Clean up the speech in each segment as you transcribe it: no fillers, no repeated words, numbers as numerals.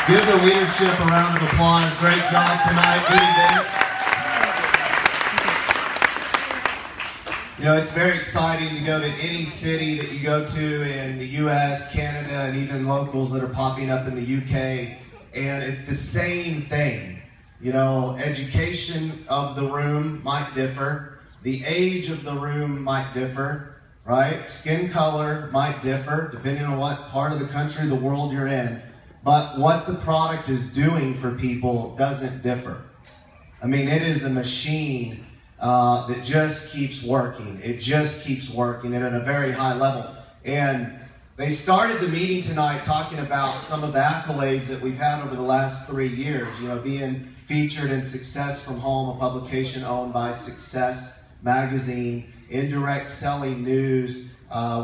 Give the leadership a round of applause. Great job tonight. Good event. You know, it's very exciting to go to any city that you go to in the U.S., Canada, and even locals that are popping up in the U.K. And it's the same thing. You know, education of the room might differ. The age of the room might differ, right? Skin color might differ, depending on what part of the country, the world you're in. But what the product is doing for people doesn't differ. I mean, it is a machine that just keeps working. It just keeps working and at a very high level. And they started the meeting tonight talking about some of the accolades that we've had over the last 3 years. You know, being featured in Success from Home, a publication owned by Success Magazine, Indirect Selling News.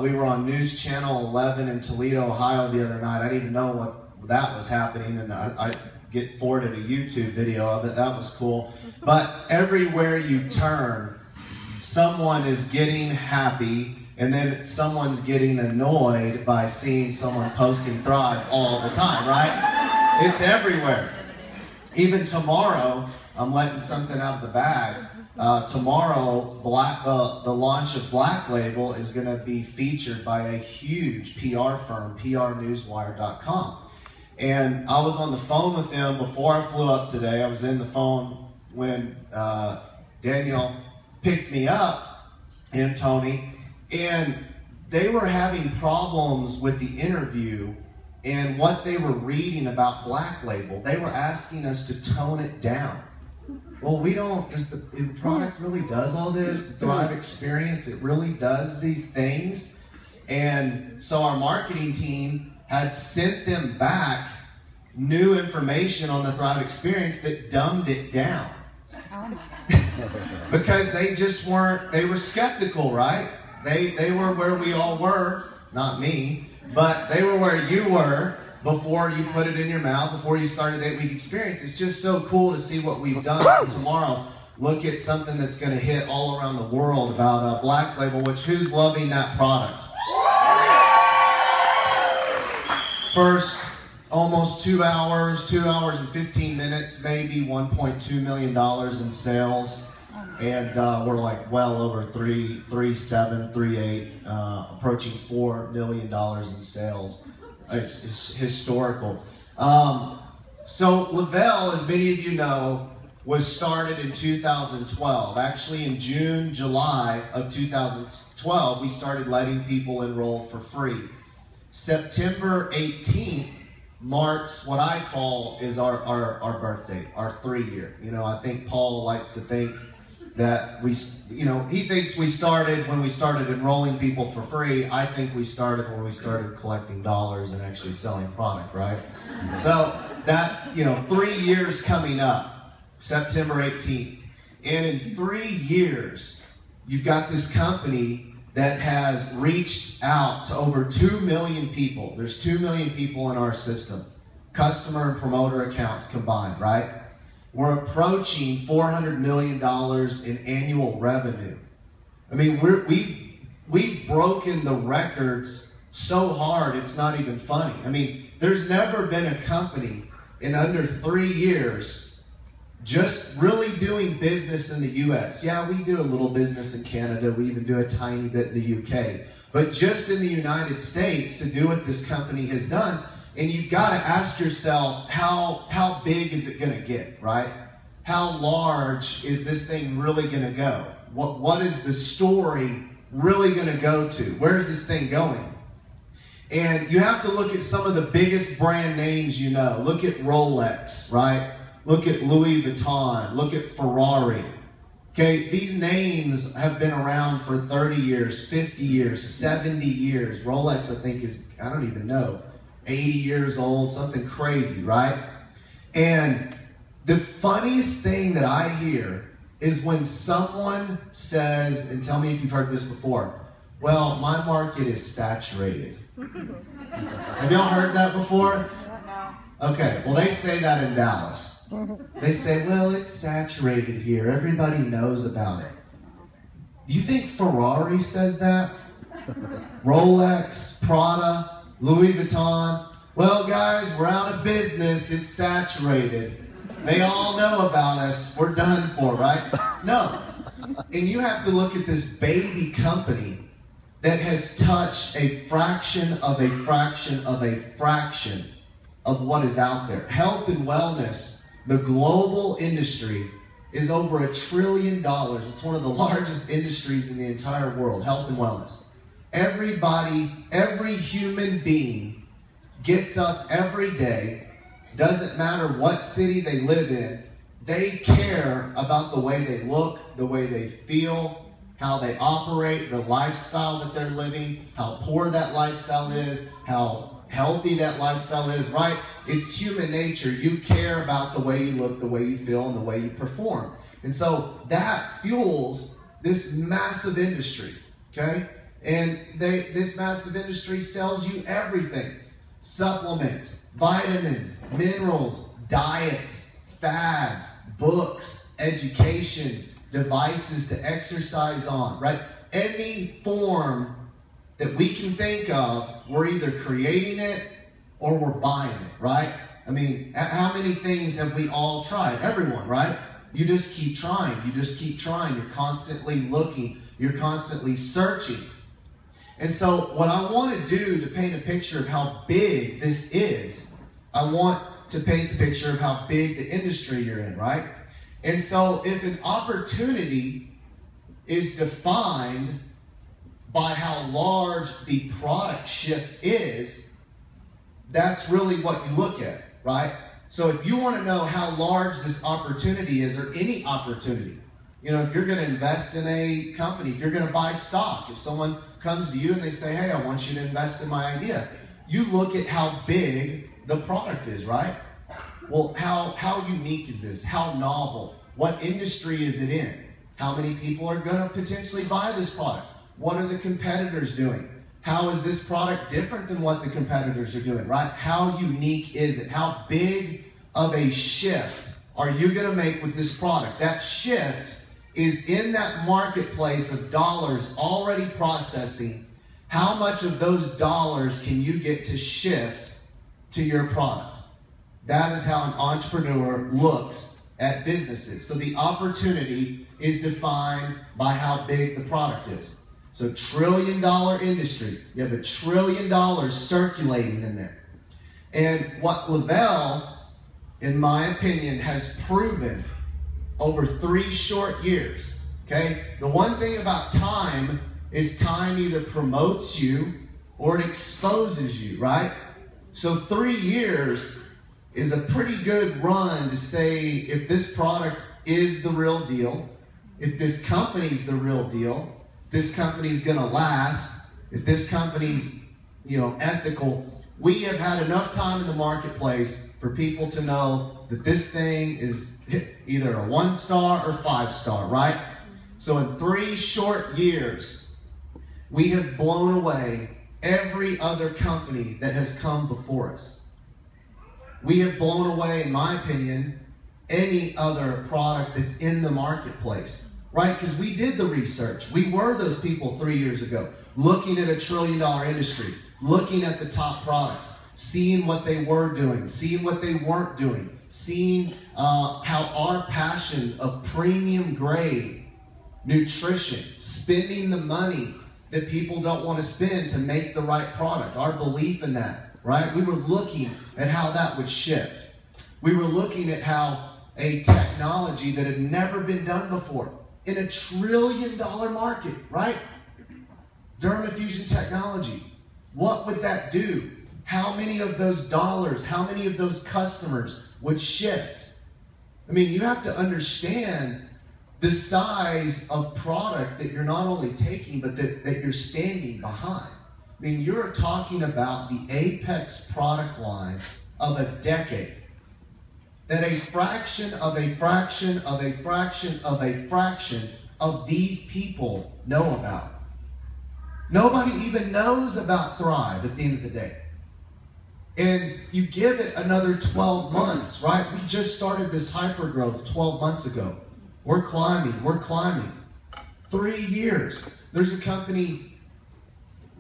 We were on News Channel 11 in Toledo, Ohio the other night. I didn't even know what that was happening, and I get forwarded a YouTube video of it. That was cool. But everywhere you turn, someone is getting happy, and then someone's getting annoyed by seeing someone posting Thrive all the time, right? It's everywhere. Even tomorrow, I'm letting something out of the bag. Tomorrow, the launch of Black Label is going to be featured by a huge PR firm, prnewswire.com. And I was on the phone with them before I flew up today. I was in the phone when Daniel picked me up, and Tony, and they were having problems with the interview and what they were reading about Black Label. They were asking us to tone it down. Well, we don't, does the product really does all this? The Thrive Experience, it really does these things? And so our marketing team had sent them back new information on the Thrive Experience that dumbed it down. Because they just weren't, they were skeptical, right? They were where we all were, not me, but they were where you were before you put it in your mouth, before you started that week experience. It's just so cool to see what we've done. So tomorrow, look at something that's going to hit all around the world about Black Label, which who's loving that product? First, almost 2 hours, 2 hours and 15 minutes, maybe $1.2 million in sales. And we're like well over 3.7, 3.8, approaching $4 million in sales. It's historical. So Le-vel, as many of you know, was started in 2012. Actually, in June, July of 2012, we started letting people enroll for free. September 18th marks what I call is our birthday, our 3-year. You know, I think Paul likes to think that he thinks we started when we started enrolling people for free. I think we started when we started collecting dollars and actually selling product, right? So that, 3 years coming up, September 18th. And in 3 years, you've got this company that has reached out to over 2 million people. There's 2 million people in our system, customer and promoter accounts combined, right? We're approaching $400 million in annual revenue. I mean, we've broken the records so hard, it's not even funny. I mean, there's never been a company in under 3 years just really doing business in the U.S. Yeah, we do a little business in Canada. We even do a tiny bit in the U.K. But just in the United States to do what this company has done, and you've got to ask yourself, how big is it going to get, right? How large is this thing really going to go? What is the story really going to go to? Where's this thing going? And you have to look at some of the biggest brand names you know. Look at Rolex, right? Look at Louis Vuitton. Look at Ferrari. Okay, these names have been around for 30 years, 50 years, 70 years. Rolex, I think, is, I don't even know, 80 years old, something crazy, right? And the funniest thing that I hear is when someone says, and tell me if you've heard this before, well, my market is saturated. Have y'all heard that before? Okay, well, they say that in Dallas. They say, well, it's saturated here. Everybody knows about it. Do you think Ferrari says that? Rolex, Prada, Louis Vuitton? Well, guys, we're out of business. It's saturated. They all know about us. We're done for, right? No. And you have to look at this baby company that has touched a fraction of a fraction of a fraction of what is out there. Health and wellness, the global industry, is over $1 trillion. It's one of the largest industries in the entire world, health and wellness. Everybody, every human being gets up every day, doesn't matter what city they live in, they care about the way they look, the way they feel, how they operate, the lifestyle that they're living, how poor that lifestyle is, how healthy that lifestyle is, right? It's human nature. You care about the way you look, the way you feel, and the way you perform. And so that fuels this massive industry, okay? And this massive industry sells you everything. Supplements, vitamins, minerals, diets, fads, books, educations, devices to exercise on, right? Any form that we can think of, we're either creating it or we're buying it, right? I mean, how many things have we all tried? Everyone, right? You just keep trying. You just keep trying. You're constantly looking. You're constantly searching. And so what I want to do to paint a picture of how big this is, I want to paint the picture of how big the industry you're in, right? And so if an opportunity is defined by how large the product shift is, that's really what you look at, right? So if you want to know how large this opportunity is, or any opportunity, you know, if you're going to invest in a company, if you're going to buy stock, if someone comes to you and they say, hey, I want you to invest in my idea, you look at how big the product is, right? Well, how unique is this? How novel? What industry is it in? How many people are going to potentially buy this product? What are the competitors doing? How is this product different than what the competitors are doing, right? How unique is it? How big of a shift are you going to make with this product? That shift is in that marketplace of dollars already processing. How much of those dollars can you get to shift to your product? That is how an entrepreneur looks at businesses. So the opportunity is defined by how big the product is. So $1 trillion industry, you have $1 trillion circulating in there. And what Le-vel, in my opinion, has proven over 3 short years, okay? The one thing about time is time either promotes you or it exposes you, right? So 3 years is a pretty good run to say if this product is the real deal, if this company's the real deal, if this company's gonna last, if this company's, you know, ethical. We have had enough time in the marketplace for people to know that this thing is either a 1-star or 5-star, right? So in 3 short years, we have blown away every other company that has come before us. We have blown away, in my opinion, any other product that's in the marketplace, right? Because we did the research. We were those people 3 years ago, looking at $1 trillion industry, looking at the top products, seeing what they were doing, seeing what they weren't doing, seeing how our passion of premium grade nutrition, spending the money that people don't want to spend to make the right product, our belief in that, right? We were looking at how that would shift. We were looking at how a technology that had never been done before in $1 trillion market, right? Dermafusion technology. What would that do? How many of those dollars, how many of those customers would shift? I mean, you have to understand the size of product that you're not only taking, but that you're standing behind. I mean, you're talking about the apex product line of a decade that a fraction of a fraction of a fraction of a fraction of these people know about. Nobody even knows about Thrive at the end of the day. And you give it another 12 months, right? We just started this hypergrowth 12 months ago. We're climbing, we're climbing. 3 years. There's a company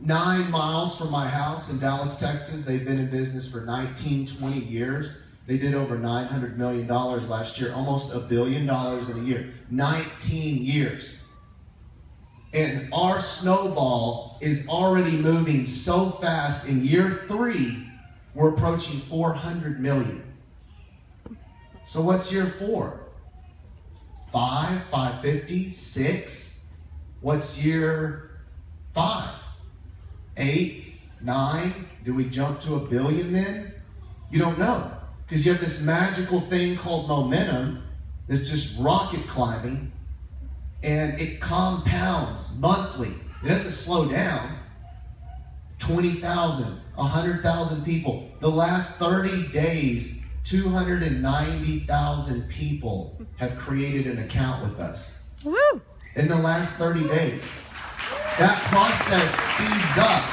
9 miles from my house in Dallas, Texas. They've been in business for 19, 20 years. They did over $900 million last year, almost $1 billion in a year. 19 years. And our snowball is already moving so fast. In year 3, we're approaching 400 million. So what's year 4? 5, 550, 6? What's year 5? 8, 9? Do we jump to $1 billion then? You don't know. Because you have this magical thing called momentum that's just rocket climbing, and it compounds monthly. It doesn't slow down. 20,000, 100,000 people. The last 30 days, 290,000 people have created an account with us. Woo! In the last 30 days. That process speeds up.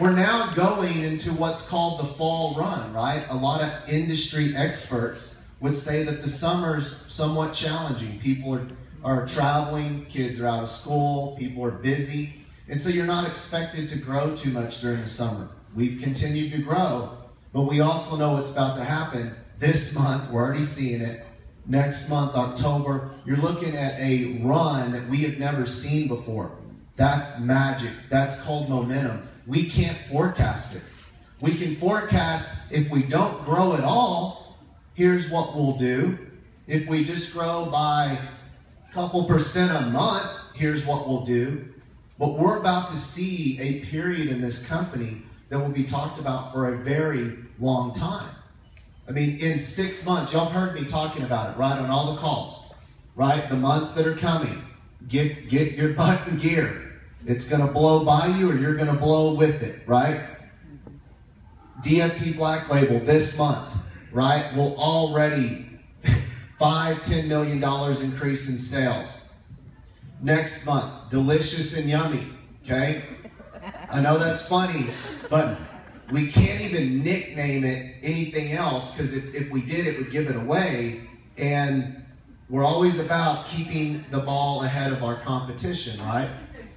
We're now going into what's called the fall run, right? A lot of industry experts would say that the summer's somewhat challenging. People are traveling, kids are out of school, people are busy. And so you're not expected to grow too much during the summer. We've continued to grow, but we also know what's about to happen. This month, we're already seeing it. Next month, October, you're looking at a run that we have never seen before. That's magic. That's called momentum. We can't forecast it. We can forecast if we don't grow at all, here's what we'll do. If we just grow by a couple percent a month, here's what we'll do. But we're about to see a period in this company that will be talked about for a very long time. I mean, in 6 months, y'all have heard me talking about it, right, on all the calls, right? The months that are coming, get your butt in gear. It's going to blow by you or you're going to blow with it, right? DFT Black Label this month, right, will already $5–10 million increase in sales. Next month, Delicious and Yummy, okay? I know that's funny, but we can't even nickname it anything else, because if we did, it would give it away. And we're always about keeping the ball ahead of our competition, right?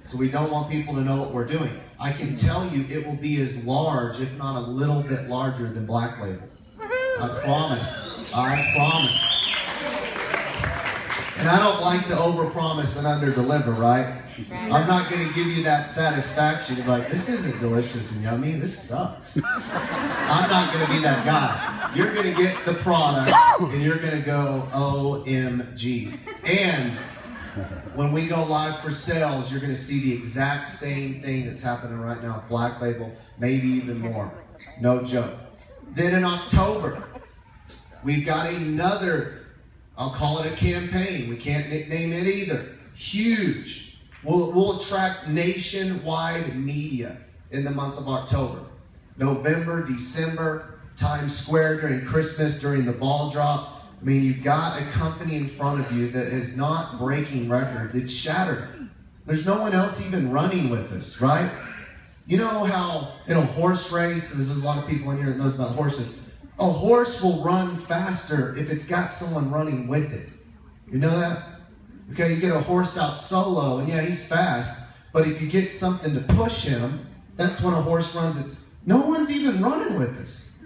So we don't want people to know what we're doing. I can tell you it will be as large, if not a little bit larger than Black Label. I promise. I promise. And I don't like to overpromise and underdeliver, right? I'm not going to give you that satisfaction. You're like, this isn't delicious and yummy. This sucks. I'm not going to be that guy. You're going to get the product and you're going to go, OMG. And when we go live for sales, you're going to see the exact same thing that's happening right now with Black Label, maybe even more. No joke. Then in October, we've got another, I'll call it a campaign. We can't nickname it either. Huge. We'll attract nationwide media in the month of October. November, December, Times Square during Christmas, during the ball drop. I mean, you've got a company in front of you that is not breaking records. It's shattered. There's no one else even running with us, right? You know how in a horse race, there's a lot of people in here that knows about horses, a horse will run faster if it's got someone running with it. You know that? Okay, you get a horse out solo, and yeah, he's fast, but if you get something to push him, that's when a horse runs. No one's even running with us.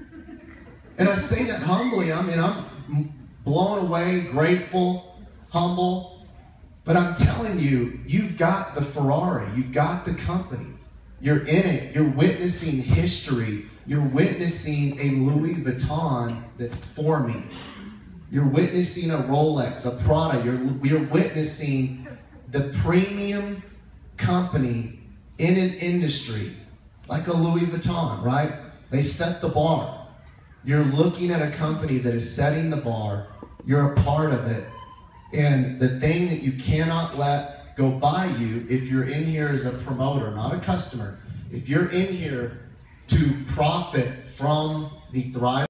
And I say that humbly. I mean, I'm blown away, grateful, humble, but I'm telling you, you've got the Ferrari, you've got the company. You're in it. You're witnessing history. You're witnessing a Louis Vuitton that's forming. You're witnessing a Rolex, a Prada. You're witnessing the premium company in an industry like a Louis Vuitton, right? They set the bar. You're looking at a company that is setting the bar. You're a part of it. And the thing that you cannot let go by you, if you're in here as a promoter, not a customer, if you're in here to profit from the Thrive